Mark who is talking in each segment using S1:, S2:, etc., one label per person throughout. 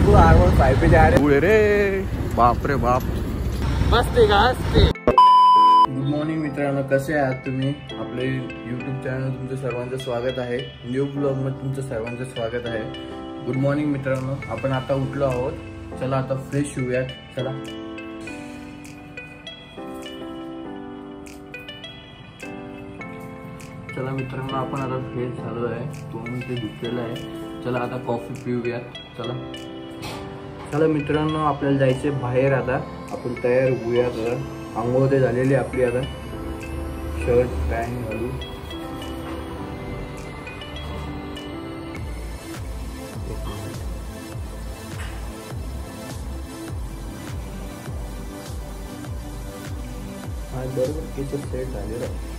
S1: देखो R15 पे जा रहे रे, बाप रे बाप,
S2: मस्त आहे का असते।
S1: गुड मॉर्निंग मित्रांनो, कसे आहात तुम्ही? आपले यूट्यूब चॅनल तुमचं सर्वांचं स्वागत आहे। न्यू ब्लॉग मध्ये तुमचं सर्वांचं स्वागत आहे। गुड मॉर्निंग मित्रांनो, आपण आता उठलो आहोत। चला आता फ्रेश होऊयात। चला चला मित्रांनो, आपण आता फ्रेश झालो आहे, तोंड ते धुतलेलं आहे। चला आता कॉफी पिऊयात। चला चला मित्रांनो, आपल्याला जायचे बाहेर। आता आपण तयार होऊयात। आता आंघोळ ते झालेली आपली। आता शर्ट पॅन्ट घालू। हा बरोबर किचन सेट झालेला आहे।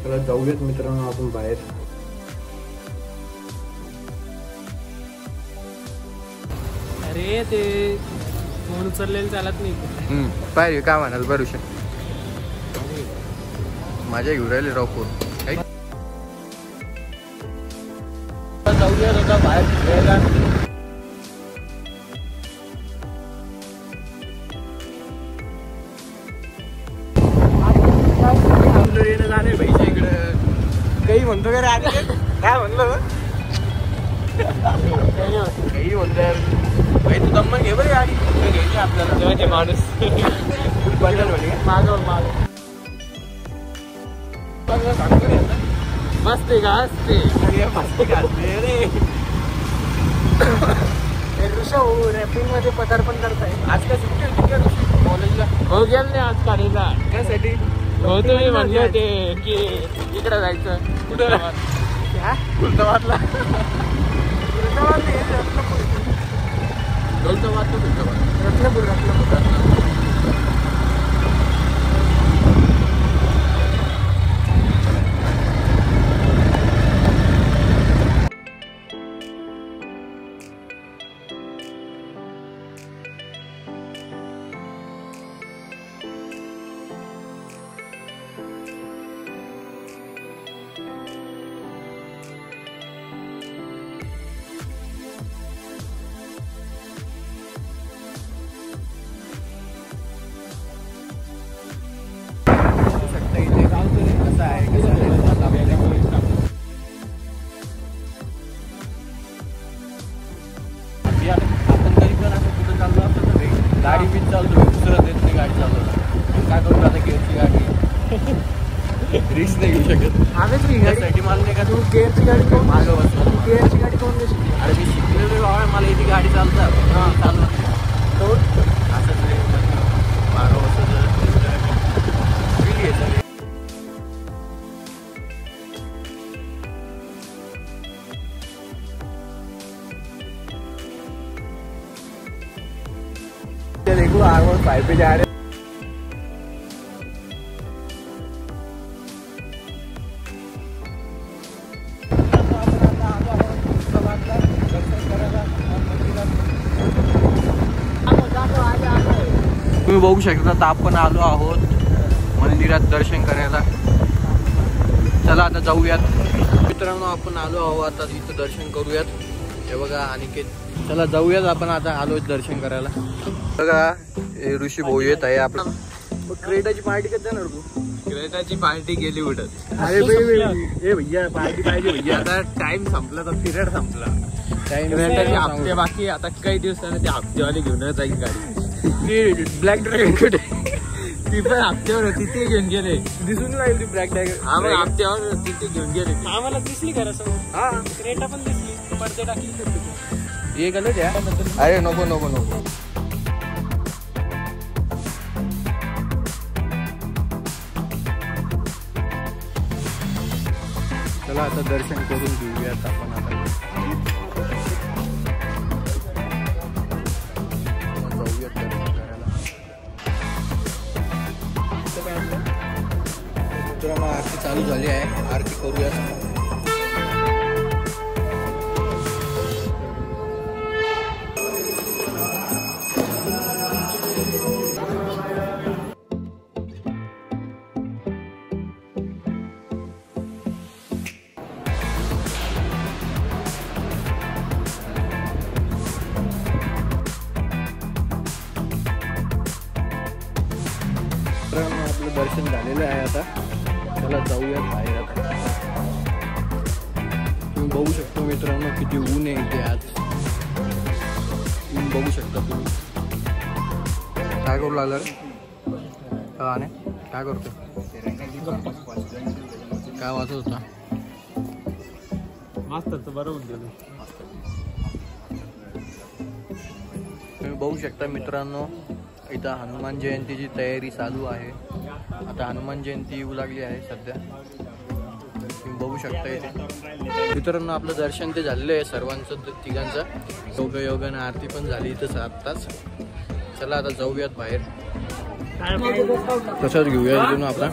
S1: चला जाऊयात मित्रांनो आपण बाहेर।
S2: अरे ते फोन उचललेलं चालत नाही।
S1: पाहिजे काय म्हणाल बरुषा, माझ्या घेऊन राहिले राव फोन। जाऊयात आता बाहेर फिरायला। जाणे भाईच्या इकडं काही म्हणतो का रे? आधी काय म्हणलं? काही म्हणतो यार भाई, तू दम्मन घे बरं गाडी घ्यायची आपल्याला। माणूस
S2: मस्त आहे का असते। ऋषभ रॅपिंग मध्ये पदार्पण करताय।
S1: आज काय सुट्टी होती का ऋषी कॉलेजला?
S2: हो गेल नाही आज काढीला।
S1: त्यासाठी
S2: हो तुम्ही म्हणले होते की इकडे जायचं।
S1: कुठं? खुलताबादला।
S2: रत्नापूर
S1: गाडी बीच चालतो, दुसरं देत नाही गाडी चालवतो। काय करू आता? गेअरची गाडी रिस्क नाही घेऊ शकत।
S2: आम्ही
S1: मला नाही का
S2: तू गेअरची गाडी कोण
S1: मागं बसलो।
S2: गेअरची गाडी कोण नाही शिकली?
S1: अरे मी शिकलेलो बाबा, मला इथे गाडी चालतात।
S2: हा
S1: चालवत असंच रे, मागं बसत देखो R15 पे जा रहे। तुम्ही बघू शकता, आता आपण आलो आहोत मंदिरात दर्शन करायला। चला आता जाऊयात मित्रांनो, आपण आलो आहोत आता इथं दर्शन करूयात। हे बघा अनिकेत, चला जाऊयात आपण आता आलो दर्शन करायला। बघा ऋषी भाऊ येत आहे आपण। क्रेटाची पार्टी कधी देणार तू?
S2: क्रेटाची पार्टी गेली उडत।
S1: अरे भैया पार्टी पाहिजे भैया।
S2: आता टाइम संपला, तर पिरियड संपला।
S1: क्रेटाची
S2: हप्ते बाकी, आता काही दिवसांनी ते हप्तेवाली घेऊन जाईल गाडी।
S1: ब्लॅक ड्रॅगन कुठे?
S2: ती पण हप्त्यावर होती, ते घेऊन गेले।
S1: दिसून राहील ती ब्लॅक ड्रॅगन।
S2: हा मग हप्त्यावर होती, ते घेऊन गेले। आम्हाला दिसली घरासमोर। हा क्रेटा पण दिसली, पडदे टाकली।
S1: ये गलत आहे। अरे नको नको नको। चला आता दर्शन करून घेऊयात आपण आता। जाऊयात दर्शन करायला। मित्रांनो आरती चालू झाली आहे, आरती करूयात। मित्रांनो आपलं दर्शन झालेलं आहे आता. चला जाऊयात बाहेर आता. तुम्ही बघू शकता मित्रांनो किती ऊन आहे इथे आज. ऊन बघू शकता तुम्ही. काय करू लागला रे? काय करतो? काय वाचत होता?
S2: मास्तरचं बरं होऊन गेलं.
S1: तुम्ही बघू शकता मित्रांनो इथं हनुमान जयंतीची तयारी चालू आहे. आता हनुमान जयंती येऊ लागली आहे सध्या. तुम्ही बघू शकता इथे मित्रांनो आपलं दर्शन ते झालेलं आहे सर्वांचं तिघांचं. योगानं आरती पण झाली इथंच आत्ताच. चला आता जाऊयात बाहेर. तसंच घेऊया इथून आपला.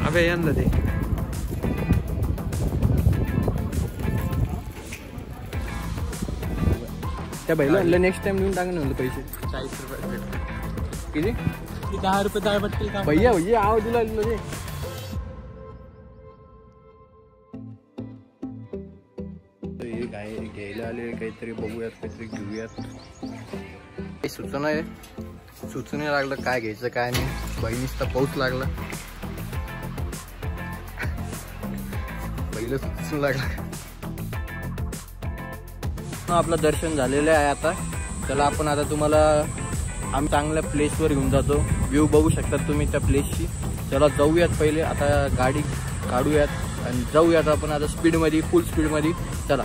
S2: अबे यांना दे.
S1: त्या बैला आणलं नेक्स्ट टाइम घेऊन टाका म्हणलं पैसे.
S2: 40 रुपये
S1: किती?
S2: 10 रुपये दाळ बट्टी का
S1: भैया भैया आव तुला म्हणजे हे काय घ्यायला आले काहीतरी बघूयात काहीतरी घेऊयात. काही सुचना लागलं काय घ्यायचं काय नाही. बहिणीचा पाऊस लागला. पहिलं सुचून लागलं. आपलं दर्शन झालेलं आहे आता. चला आपण आता तुम्हाला आम्ही चांगल्या प्लेसवर घेऊन जातो. व्ह्यू बघू शकता तुम्ही त्या प्लेसची. चला जाऊयात पहिले. आता गाडी काढूयात आणि जाऊयात आपण आता स्पीडमध्ये फुल स्पीडमध्ये. चला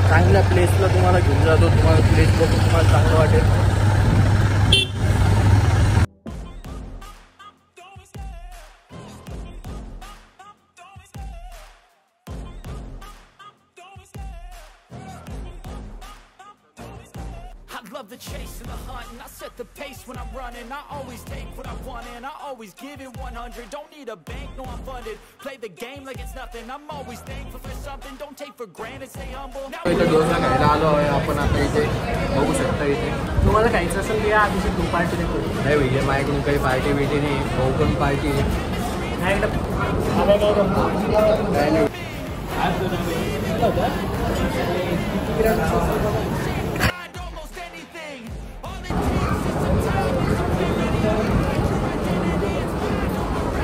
S1: चांगल्या प्लेसला तुम्हाला घेऊन जातो. तुम्हाला प्लेस बघून तुम्हाला चांगलं वाटेल.
S3: Love the chase and the hunt, and I set the pace when I'm running. I always take what I want and I always give it 100. Don't need a bank, no I'm funded. Play the game like it's nothing. I'm always thankful for something. Don't take for granted, stay humble.
S1: इथे डोसा खायला आलो आहे आपण आता. इथे बघू शकता इथे.
S2: तुम्हाला खायचं असेल तर या आधी तू पार्टी नाही करू.
S1: नाही भैया माझ्याकडून काही पार्टी बिटी नाही. भाऊ पण पार्टी आहे.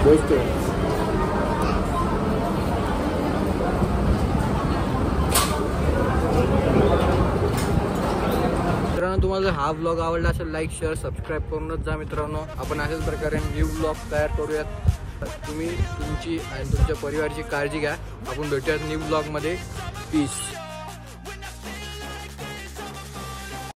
S1: गोष्ट मित्रांनो तुम्हाला हा व्लॉग आवडला असेल लाईक शेअर सबस्क्राईब करूनच जा मित्रांनो. आपण अशाच प्रकारे न्यू व्लॉग तयार करूयात. तुम्ही तुमची आणि तुमच्या परिवाराची काळजी घ्या. आपण भेटूयात न्यू व्लॉगमध्ये. पीस.